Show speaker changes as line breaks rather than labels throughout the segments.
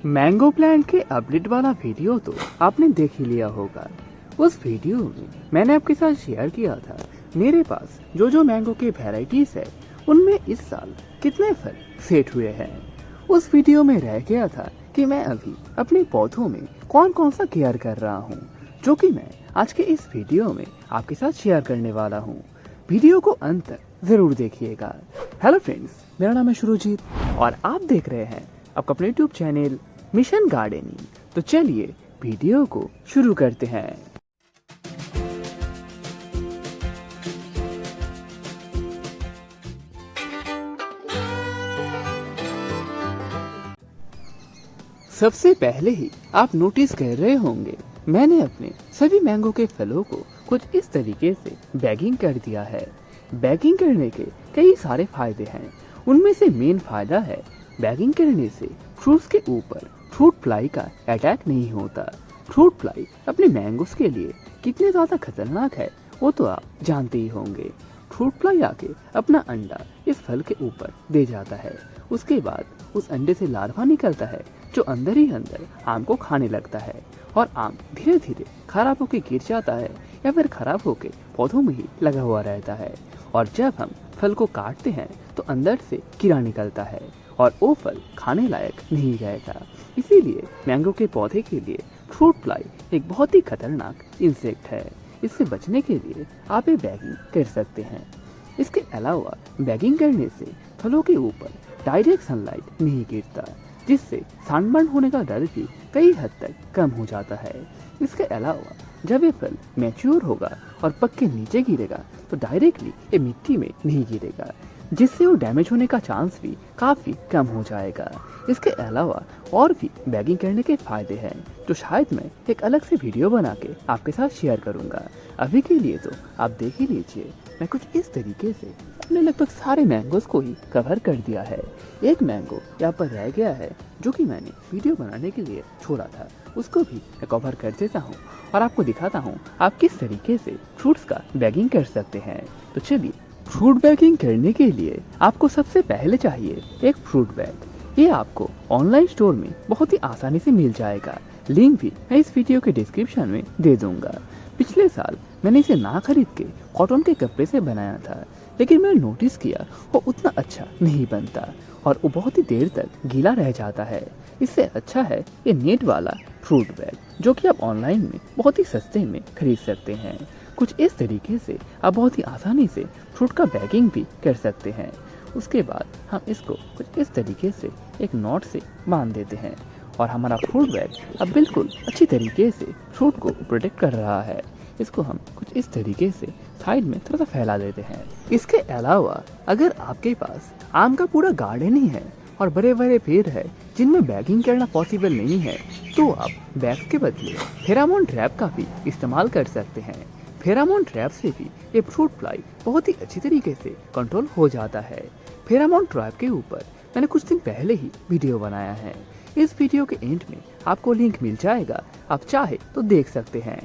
Mango plant के update वाला video तो आपने देख ही लिया होगा। उस वीडियो में मैंने आपके साथ शेयर किया था मेरे पास जो मैंगो के वैरायटीज है उनमें इस साल कितने फल सेट हुए हैं। उस वीडियो में रह गया था कि मैं अभी अपने पौधों में कौन कौन सा केयर कर रहा हूँ, जो कि मैं आज के इस वीडियो में आपके साथ शेयर करने वाला हूँ। वीडियो को अंत तक जरूर देखिएगा। हेलो फ्रेंड्स, मेरा नाम है शुरुजीत और आप देख रहे हैं आपका अपने यूट्यूब चैनल मिशन गार्डनिंग। तो चलिए वीडियो को शुरू करते हैं। सबसे पहले ही आप नोटिस कर रहे होंगे मैंने अपने सभी मैंगो के फलों को कुछ इस तरीके से बैगिंग कर दिया है। बैगिंग करने के कई सारे फायदे हैं। उनमें से मेन फायदा है बैगिंग करने से फ्रूट्स के ऊपर फ्रूट फ्लाई का अटैक नहीं होता। फ्रूट फ्लाई अपने मैंगोस के लिए कितने ज्यादा खतरनाक है वो तो आप जानते ही होंगे। फ्रूट फ्लाई आके अपना अंडा इस फल के ऊपर दे जाता है। उसके बाद उस अंडे से लार्वा निकलता है जो अंदर ही अंदर आम को खाने लगता है और आम धीरे धीरे खराब होके गिर जाता है या फिर खराब होके पौधों में ही लगा हुआ रहता है। और जब हम फल को काटते हैं तो अंदर से कीड़ा निकलता है और वो फल खाने लायक नहीं रहता। इसीलिए मैंगो के पौधे के लिए फ्रूट फ्लाई एक बहुत ही खतरनाक इंसेक्ट है। इससे बचने के लिए आप ये बैगिंग कर सकते हैं। इसके अलावा बैगिंग करने से फलों के ऊपर डायरेक्ट सनलाइट नहीं गिरता, जिससे सनबर्न होने का डर भी कई हद तक कम हो जाता है। इसके अलावा जब ये फल मैच्योर होगा और पक के नीचे गिरेगा तो डायरेक्टली ये मिट्टी में नहीं गिरेगा, जिससे वो डैमेज होने का चांस भी काफी कम हो जाएगा। इसके अलावा और भी बैगिंग करने के फायदे हैं जो शायद मैं एक अलग से वीडियो बना के आपके साथ शेयर करूंगा। अभी के लिए तो आप देख ही लीजिए। मैं कुछ इस तरीके से अपने लगभग सारे मैंगोस को ही कवर कर दिया है। एक मैंगो यहाँ पर रह गया है जो कि मैंने वीडियो बनाने के लिए छोड़ा था, उसको भी मैं कवर कर देता हूँ और आपको दिखाता हूँ आप किस तरीके से फ्रूट्स का बैगिंग कर सकते हैं। तो चलिए, फ्रूट बैगिंग करने के लिए आपको सबसे पहले चाहिए एक फ्रूट बैग। ये आपको ऑनलाइन स्टोर में बहुत ही आसानी से मिल जाएगा। लिंक भी मैं इस वीडियो के डिस्क्रिप्शन में दे दूंगा। पिछले साल मैंने इसे ना खरीद के कॉटन के कपड़े से बनाया था, लेकिन मैंने नोटिस किया वो उतना अच्छा नहीं बनता और वो बहुत ही देर तक गीला रह जाता है। इससे अच्छा है ये नेट वाला फ्रूट बैग, जो कि आप ऑनलाइन में बहुत ही सस्ते में खरीद सकते हैं। कुछ इस तरीके से आप बहुत ही आसानी से फ्रूट का बैगिंग भी कर सकते हैं। उसके बाद हम इसको कुछ इस तरीके से एक नॉट से बांध देते हैं और हमारा फ्रूट बैग अब बिल्कुल अच्छी तरीके से फ्रूट को प्रोटेक्ट कर रहा है। इसको हम कुछ इस तरीके से साइड में थोड़ा सा फैला देते हैं। इसके अलावा अगर आपके पास आम का पूरा गार्डन ही है और बड़े बड़े पेड़ है जिनमें बैगिंग करना पॉसिबल नहीं है, तो आप बैग्स के बदले फेरामोन ट्रैप का भी इस्तेमाल कर सकते हैं। फेरामोन ट्रैप से भी ये फ्रूट फ्लाई बहुत ही अच्छी तरीके से कंट्रोल हो जाता है। फेरामोन ट्रैप के ऊपर मैंने कुछ दिन पहले ही वीडियो बनाया है। इस वीडियो के एंड में आपको लिंक मिल जाएगा, आप चाहे तो देख सकते हैं।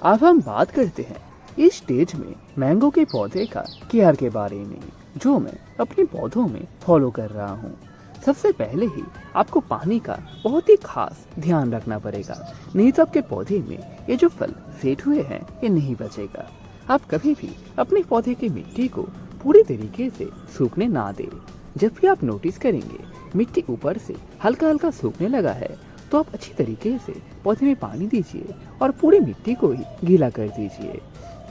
अब हम बात करते हैं इस स्टेज में मैंगो के पौधे का केयर के बारे में, जो मैं अपने पौधों में फॉलो कर रहा हूँ। सबसे पहले ही आपको पानी का बहुत ही खास ध्यान रखना पड़ेगा, नहीं तो आपके पौधे में ये जो फल सेट हुए हैं ये नहीं बचेगा। आप कभी भी अपने पौधे की मिट्टी को पूरी तरीके से सूखने ना दें। जब भी आप नोटिस करेंगे मिट्टी ऊपर से हल्का हल्का सूखने लगा है, तो आप अच्छी तरीके से पौधे में पानी दीजिए और पूरी मिट्टी को ही गीला कर दीजिए।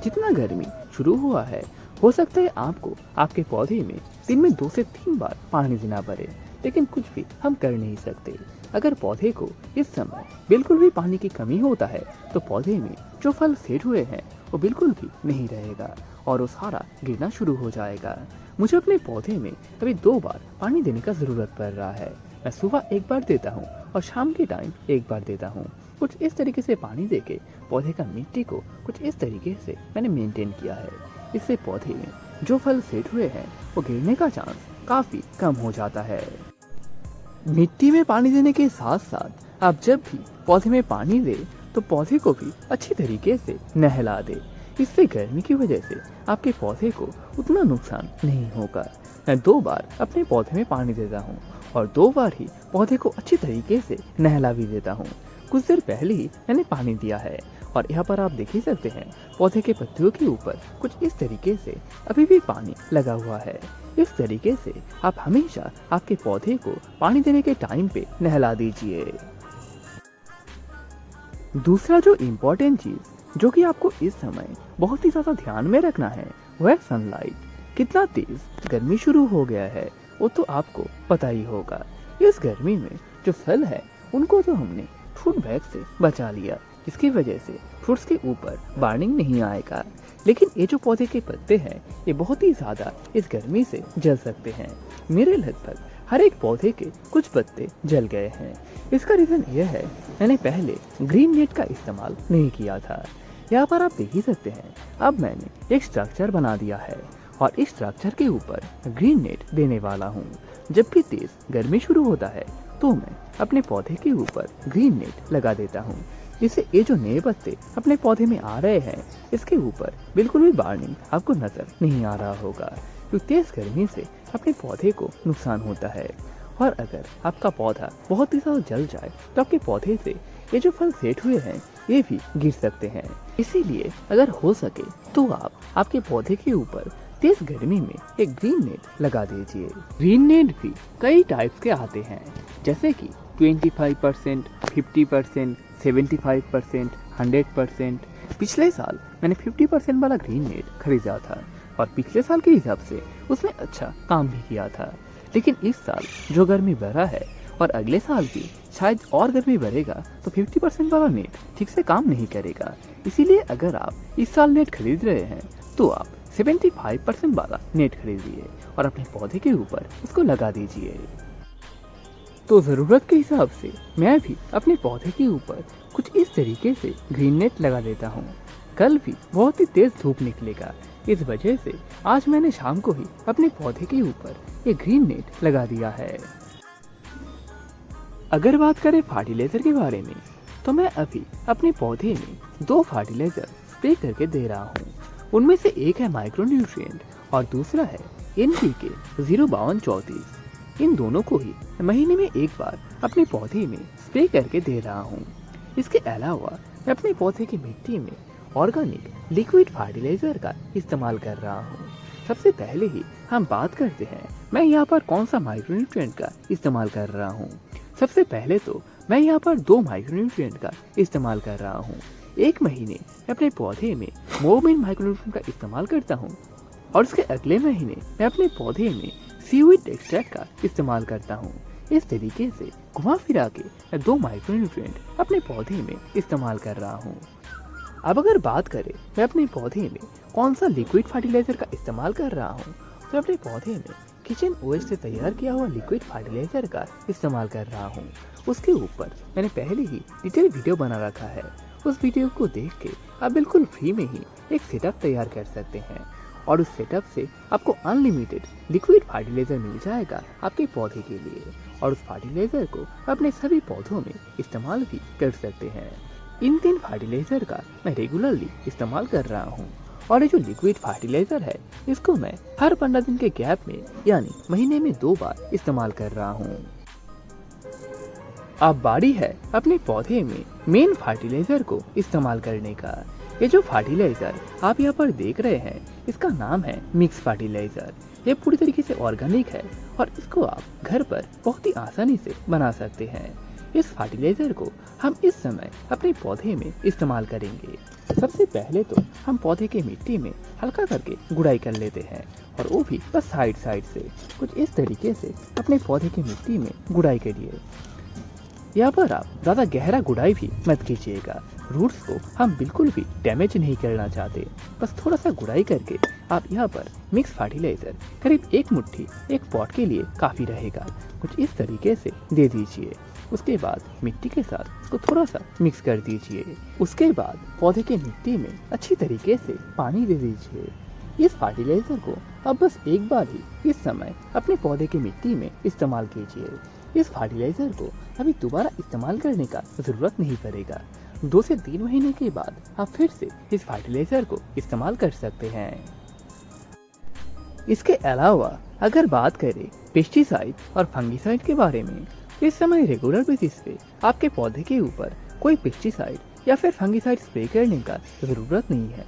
जितना गर्मी शुरू हुआ है, हो सकता है आपको आपके पौधे में दिन में 2 से 3 बार पानी देना पड़े, लेकिन कुछ भी हम कर नहीं सकते। अगर पौधे को इस समय बिल्कुल भी पानी की कमी होता है तो पौधे में जो फल सेट हुए हैं वो बिल्कुल भी नहीं रहेगा और वो सारा गिरना शुरू हो जाएगा। मुझे अपने पौधे में अभी 2 बार पानी देने का जरूरत पड़ रहा है। मैं सुबह 1 बार देता हूँ और शाम के टाइम 1 बार देता हूँ। कुछ इस तरीके से पानी देके पौधे का मिट्टी को कुछ इस तरीके से मैंने मेंटेन किया है। इससे पौधे में जो फल सेट हुए हैं वो गिरने का चांस काफी कम हो जाता है। मिट्टी में पानी देने के साथ साथ आप जब भी पौधे में पानी दे तो पौधे को भी अच्छी तरीके से नहला दे। इससे गर्मी की वजह से आपके पौधे को उतना नुकसान नहीं होगा। मैं 2 बार अपने पौधे में पानी देता हूँ और 2 बार ही पौधे को अच्छी तरीके से नहला भी देता हूँ। कुछ देर पहले ही मैंने पानी दिया है और यहाँ पर आप देख ही सकते हैं पौधे के पत्तियों के ऊपर कुछ इस तरीके से अभी भी पानी लगा हुआ है। इस तरीके से आप हमेशा आपके पौधे को पानी देने के टाइम पे नहला दीजिए। दूसरा जो इम्पोर्टेंट चीज जो कि आपको इस समय बहुत ही ज्यादा ध्यान में रखना है वो है सनलाइट। कितना तेज गर्मी शुरू हो गया है वो तो आपको पता ही होगा। इस गर्मी में जो फल है उनको तो हमने फ्रूट बैग से बचा लिया, जिसकी वजह से फ्रूट्स के ऊपर बार्निंग नहीं आएगा। लेकिन ये जो पौधे के पत्ते हैं ये बहुत ही ज्यादा इस गर्मी से जल सकते हैं। मेरे लगभग हर एक पौधे के कुछ पत्ते जल गए हैं। इसका रीजन ये है मैंने पहले ग्रीन नेट का इस्तेमाल नहीं किया था। यहाँ पर आप देख ही सकते हैं अब मैंने एक स्ट्रक्चर बना दिया है और इस स्ट्रक्चर के ऊपर ग्रीन नेट देने वाला हूँ। जब भी तेज गर्मी शुरू होता है तो मैं अपने पौधे के ऊपर ग्रीन नेट लगा देता हूँ। इससे ये जो नए पत्ते अपने पौधे में आ रहे हैं इसके ऊपर बिल्कुल भी बार्निंग आपको नजर नहीं आ रहा होगा, क्योंकि तेज गर्मी से अपने पौधे को नुकसान होता है। और अगर आपका पौधा बहुत ही ज्यादा जल जाए तो आपके पौधे से ये जो फल सेट हुए हैं ये भी गिर सकते हैं। इसीलिए अगर हो सके तो आप आपके पौधे के ऊपर तेज गर्मी में एक ग्रीन नेट लगा दीजिए। ग्रीन नेट भी कई टाइप्स के आते हैं, जैसे कि 25%, 50%, 75%, 100%। पिछले साल मैंने 50% वाला ग्रीन नेट खरीदा था और पिछले साल के हिसाब से उसने अच्छा काम भी किया था। लेकिन इस साल जो गर्मी बढ़ा है और अगले साल भी शायद और गर्मी बढ़ेगा तो 50% वाला नेट ठीक से काम नहीं करेगा। इसीलिए अगर आप इस साल नेट खरीद रहे हैं तो आप 75% वाला नेट खरीदिए और अपने पौधे के ऊपर उसको लगा दीजिए। तो जरूरत के हिसाब से मैं भी अपने पौधे के ऊपर कुछ इस तरीके से ग्रीन नेट लगा देता हूँ। कल भी बहुत ही तेज धूप निकलेगा, इस वजह से आज मैंने शाम को ही अपने पौधे के ऊपर ये ग्रीन नेट लगा दिया है। अगर बात करें फर्टिलाइजर के बारे में तो मैं अभी अपने पौधे में 2 फर्टिलाइजर स्प्रे करके दे रहा हूँ। उनमें से एक है माइक्रोन्यूट्रिएंट और दूसरा है NPK 05234। इन दोनों को ही महीने में एक बार अपने पौधे में स्प्रे करके दे रहा हूँ। इसके अलावा मैं अपने पौधे की मिट्टी में ऑर्गेनिक लिक्विड फर्टिलाइजर का इस्तेमाल कर रहा हूँ। सबसे पहले ही हम बात करते हैं मैं यहाँ पर कौन सा माइक्रोन्यूट्रिएंट का इस्तेमाल कर रहा हूँ। सबसे पहले तो मैं यहाँ पर 2 माइक्रोन्यूट्रिएंट का इस्तेमाल कर रहा हूँ। एक महीने मैं अपने पौधे में मोबिन माइक्रोन्यूट्रिएंट का इस्तेमाल करता हूँ और उसके अगले महीने मैं अपने पौधे में सीवीड एक्सट्रैक्ट का इस्तेमाल करता हूँ। इस तरीके से घुमा फिरा के मैं 2 माइक्रोन्यूट्रिएंट अपने पौधे में इस्तेमाल कर रहा हूँ। अब अगर बात करें मैं अपने पौधे में कौन सा लिक्विड फर्टिलाइजर का इस्तेमाल कर रहा हूँ तो अपने पौधे में किचन वेस्ट से तैयार किया हुआ लिक्विड फर्टिलाइजर का इस्तेमाल कर रहा हूँ। उसके ऊपर मैंने पहले ही डिटेल वीडियो बना रखा है, उस वीडियो को देख के आप बिल्कुल फ्री में ही एक सेटअप तैयार कर सकते हैं और उस सेटअप से आपको अनलिमिटेड लिक्विड फर्टिलाइजर मिल जाएगा आपके पौधे के लिए और उस फर्टिलाइजर को अपने सभी पौधों में इस्तेमाल भी कर सकते हैं। इन 3 फर्टिलाइजर का मैं रेगुलरली इस्तेमाल कर रहा हूँ और ये जो लिक्विड फर्टिलाइजर है इसको मैं हर 15 दिन के गैप में यानी महीने में 2 बार इस्तेमाल कर रहा हूँ। अब बारी है अपने पौधे में मेन फर्टिलाइजर को इस्तेमाल करने का। ये जो फर्टिलाइजर आप यहाँ पर देख रहे हैं इसका नाम है मिक्स फर्टिलाइजर। ये पूरी तरीके से ऑर्गेनिक है और इसको आप घर पर बहुत ही आसानी से बना सकते हैं। इस फर्टिलाइजर को हम इस समय अपने पौधे में इस्तेमाल करेंगे। सबसे पहले तो हम पौधे के मिट्टी में हल्का करके गुड़ाई कर लेते हैं और वो भी बस साइड से कुछ इस तरीके से अपने पौधे की मिट्टी में गुड़ाई करिए। यहाँ पर आप ज्यादा गहरा गुड़ाई भी मत कीजिएगा, रूट्स को हम बिल्कुल भी डैमेज नहीं करना चाहते। बस थोड़ा सा गुड़ाई करके आप यहाँ पर मिक्स फर्टिलाइजर करीब 1 मुट्ठी एक पॉट के लिए काफी रहेगा, कुछ इस तरीके से दे दीजिए। उसके बाद मिट्टी के साथ इसको थोड़ा सा मिक्स कर दीजिए। उसके बाद पौधे के मिट्टी में अच्छी तरीके से पानी दे दीजिए। इस फर्टिलाइजर को अब बस एक बार ही इस समय अपने पौधे की मिट्टी में इस्तेमाल कीजिए। इस फर्टिलाइजर को अभी दोबारा इस्तेमाल करने का जरूरत नहीं पड़ेगा। 2 से 3 महीने के बाद आप फिर से इस फर्टिलाइजर को इस्तेमाल कर सकते हैं। इसके अलावा अगर बात करें पेस्टिसाइड और फंगिसाइड के बारे में, इस समय रेगुलर बेसिस पे आपके पौधे के ऊपर कोई पेस्टिसाइड या फिर फंगिसाइड स्प्रे करने का ज़रूरत नहीं है।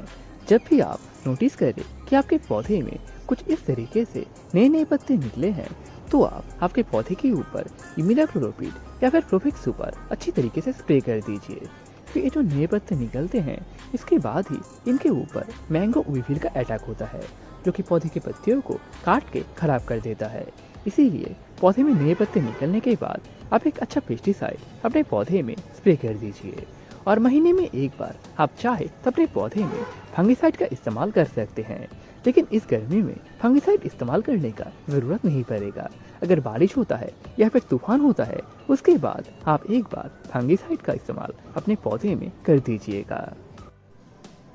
जब भी आप नोटिस करें कि आपके पौधे में कुछ इस तरीके से नए नए पत्ते निकले हैं, तो आप आपके पौधे के ऊपर इमिडाक्लोप्रिड या फिर प्रोफेक्स सुपर अच्छी तरीके से स्प्रे कर दीजिए। फिर ये जो नए पत्ते निकलते हैं, इसके बाद ही इनके ऊपर मैंगो वीविल का अटैक होता है, जो कि पौधे के पत्तियों को काट के खराब कर देता है। इसीलिए पौधे में नए पत्ते निकलने के बाद आप एक अच्छा पेस्टिसाइड अपने पौधे में स्प्रे कर दीजिए। और महीने में एक बार आप चाहे तो अपने पौधे में फंगिसाइड का इस्तेमाल कर सकते हैं, लेकिन इस गर्मी में फंगिसाइड इस्तेमाल करने का ज़रूरत नहीं पड़ेगा। अगर बारिश होता है या फिर तूफान होता है, उसके बाद आप एक बार फंगिसाइड का इस्तेमाल अपने पौधे में कर दीजिएगा।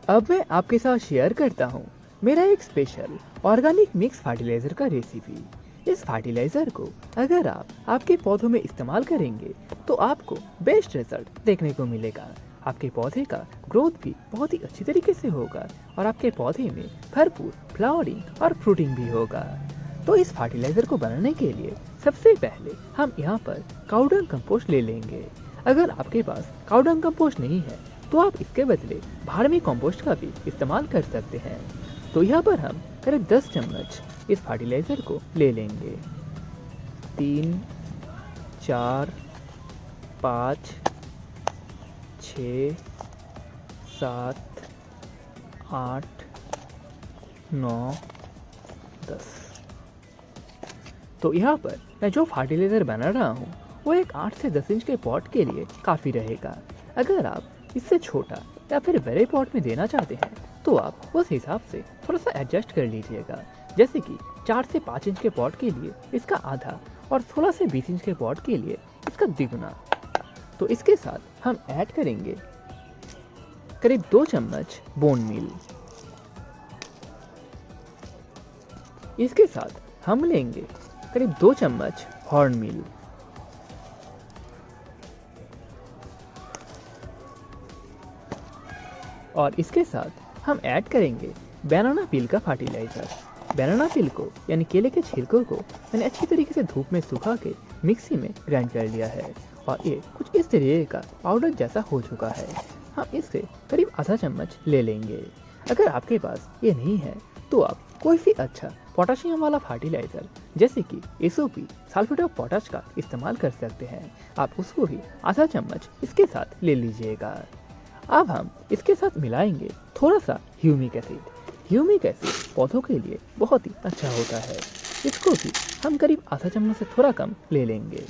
अब मैं आपके साथ शेयर करता हूँ मेरा एक स्पेशल ऑर्गेनिक मिक्स फर्टिलाइजर का रेसिपी। इस फर्टिलाइजर को अगर आप आपके पौधों में इस्तेमाल करेंगे तो आपको बेस्ट रिजल्ट देखने को मिलेगा। आपके पौधे का ग्रोथ भी बहुत ही अच्छी तरीके से होगा और आपके पौधे में भरपूर फ्लावरिंग और फ्रूटिंग भी होगा। तो इस फर्टिलाइजर को बनाने के लिए सबसे पहले हम यहाँ पर काउडंग कंपोस्ट ले लेंगे। अगर आपके पास काउडंग कंपोस्ट नहीं है तो आप इसके बदले भार्मी कंपोस्ट का भी इस्तेमाल कर सकते हैं। तो यहाँ पर हम करीब 10 चम्मच इस फर्टिलाइजर को ले लेंगे। 3, 4, 5, 6, 7, 8, 9, 10। तो यहाँ पर मैं जो फर्टिलाइजर बना रहा हूँ वो एक 8 से 10 इंच के पॉट के लिए काफ़ी रहेगा। अगर आप इससे छोटा या फिर बड़े पॉट में देना चाहते हैं तो आप उस हिसाब से थोड़ा सा एडजस्ट कर लीजिएगा। जैसे कि 4 से 5 इंच के पॉट के लिए इसका आधा और 16 से 20 इंच के पॉट के लिए इसका द्विगुना। तो इसके साथ हम ऐड करेंगे करीब 2 चम्मच बोन मील। इसके साथ हम लेंगे करीब 2 चम्मच हॉर्न मील। और इसके साथ हम ऐड करेंगे बनाना पील का फर्टिलाइजर। बनाना पील को यानी केले के छिलकों को मैंने अच्छी तरीके से धूप में सुखा के मिक्सी में ग्राइंड कर लिया है और ये कुछ इस तरीके का पाउडर जैसा हो चुका है। हम इससे करीब आधा चम्मच ले लेंगे। अगर आपके पास ये नहीं है तो आप कोई भी अच्छा पोटाशियम वाला फर्टिलाइजर जैसे कि एसओपी सल्फेट ऑफ पोटाश का इस्तेमाल कर सकते हैं। आप उसको भी आधा चम्मच इसके साथ ले लीजिएगा। अब हम इसके साथ मिलाएंगे थोड़ा सा ह्यूमिक एसिड। ह्यूमिक एसिड पौधों के लिए बहुत ही अच्छा होता है। इसको भी हम करीब आधा चम्मच से थोड़ा कम ले लेंगे।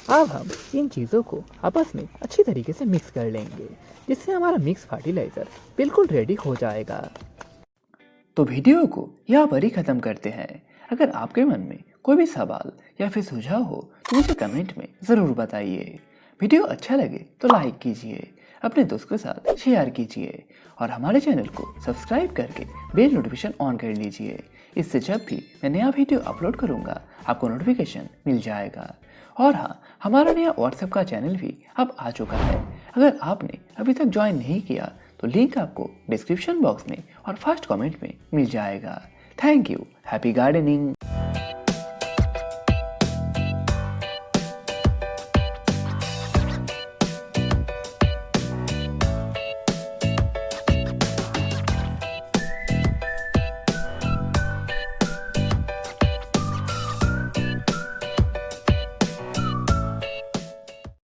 अब हम इन चीज़ों को आपस में अच्छी तरीके से मिक्स कर लेंगे, जिससे हमारा मिक्स फर्टिलाइजर बिल्कुल रेडी हो जाएगा। तो वीडियो को यहाँ पर ही ख़त्म करते हैं। अगर आपके मन में कोई भी सवाल या फिर सुझाव हो तो मुझे कमेंट में ज़रूर बताइए। वीडियो अच्छा लगे तो लाइक कीजिए, अपने दोस्त के साथ शेयर कीजिए और हमारे चैनल को सब्सक्राइब करके बेल नोटिफिकेशन ऑन कर लीजिए। इससे जब भी मैं नया वीडियो अपलोड करूंगा आपको नोटिफिकेशन मिल जाएगा। और हाँ, हमारा नया व्हाट्सएप का चैनल भी अब आ चुका है। अगर आपने अभी तक ज्वाइन नहीं किया तो लिंक आपको डिस्क्रिप्शन बॉक्स में और फर्स्ट कमेंट में मिल जाएगा। Thank you. Happy gardening.